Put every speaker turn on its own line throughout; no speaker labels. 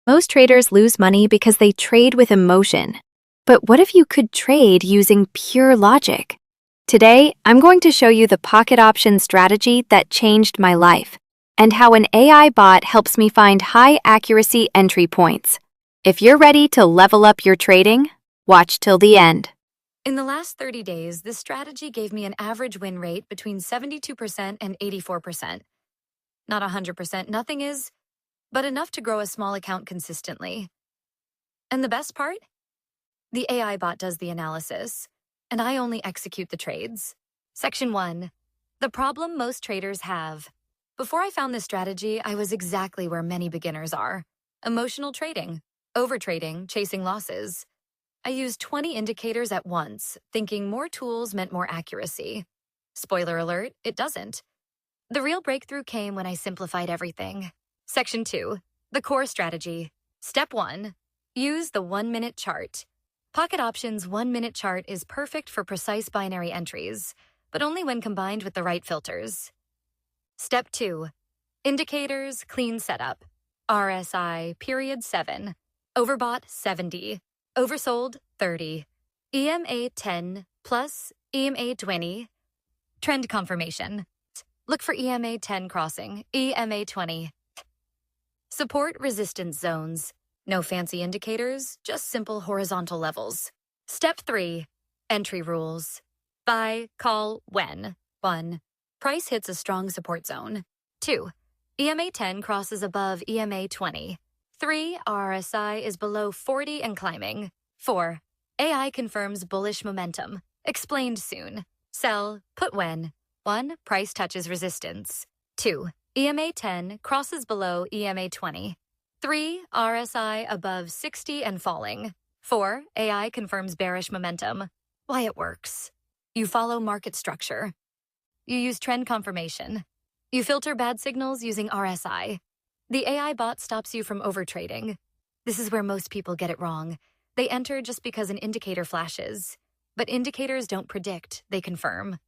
Most traders lose money because they trade with emotion. But what if you could trade using pure logic? Today, I'm going to show you the pocket option strategy that changed my life, and how an AI bot helps me find high accuracy entry points. If you're ready to level up your trading, watch till the end.
In the last 30 days, this strategy gave me an average win rate between 72% and 84%. Not 100%, nothing is, but enough to grow a small account consistently. And the best part? The AI bot does the analysis, and I only execute the trades. Section 1. The problem most traders have. Before I found this strategy, I was exactly where many beginners are. Emotional trading, overtrading, chasing losses. I used 20 indicators at once, thinking more tools meant more accuracy. Spoiler alert, it doesn't. The real breakthrough came when I simplified everything. Section 2. The core strategy. Step 1. Use the 1-minute chart. Pocket Options' 1-minute chart is perfect for precise binary entries, but only when combined with the right filters. Step 2. Indicators, clean setup. RSI, period 7. Overbought, 70. Oversold, 30. EMA 10 plus EMA 20. Trend confirmation. Look for EMA 10 crossing, EMA 20. Support resistance zones. No fancy indicators, just simple horizontal levels. Step 3. Entry rules. Buy, call, when. 1. Price hits a strong support zone. 2. EMA 10 crosses above EMA 20. 3. RSI is below 40 and climbing. 4. AI confirms bullish momentum. Explained soon. Sell, put when. 1. Price touches resistance. 2. EMA 10 crosses below EMA 20. 3. RSI above 60 and falling. 4. AI confirms bearish momentum. Why it works. You follow market structure. You use trend confirmation. You filter bad signals using RSI. The AI bot stops you from overtrading. This is where most people get it wrong. They enter just because an indicator flashes. But indicators don't predict, they confirm.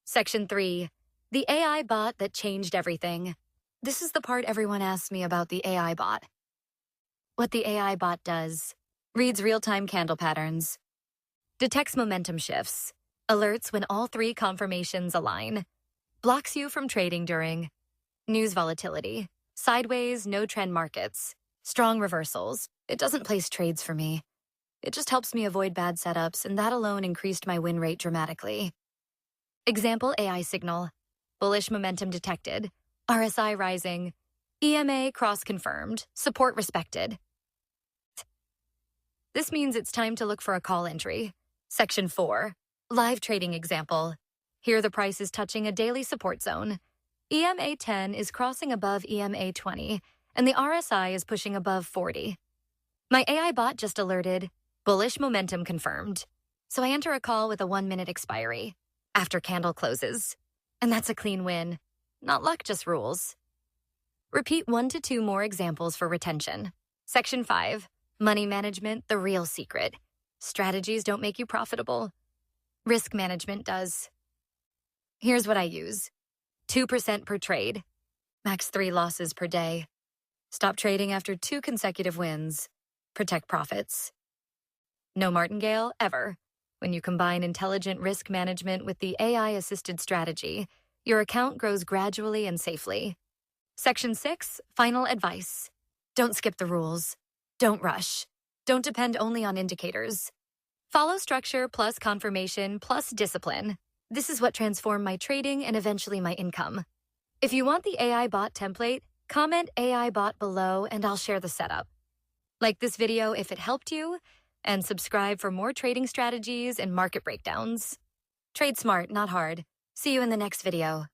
Section 3. The AI bot that changed everything. This is the part everyone asks me about the AI bot. What the AI bot does. Reads real-time candle patterns. Detects momentum shifts. Alerts when all 3 confirmations align. Blocks you from trading during news volatility. Sideways, no trend markets. Strong reversals. It doesn't place trades for me. It just helps me avoid bad setups, and that alone increased my win rate dramatically. Example AI signal. Bullish momentum detected. RSI rising. EMA cross confirmed. Support respected. This means it's time to look for a call entry. Section 4. Live trading example. Here the price is touching a daily support zone. EMA 10 is crossing above EMA 20, and the RSI is pushing above 40. My AI bot just alerted, bullish momentum confirmed. So I enter a call with a 1-minute expiry, after candle closes. And that's a clean win. Not luck, just rules. Repeat 1 to 2 more examples for retention. Section 5. Money management, the real secret. Strategies don't make you profitable. Risk management does. Here's what I use. 2% per trade. Max 3 losses per day. Stop trading after 2 consecutive wins. Protect profits. No martingale, ever. When you combine intelligent risk management with the AI-assisted strategy, your account grows gradually and safely. Section 6. Final advice. Don't skip the rules. Don't rush. Don't depend only on indicators. Follow structure plus confirmation plus discipline. This is what transformed my trading and eventually my income. If you want the AI bot template, comment AI bot below and I'll share the setup. Like this video if it helped you, and subscribe for more trading strategies and market breakdowns. Trade smart, not hard. See you in the next video.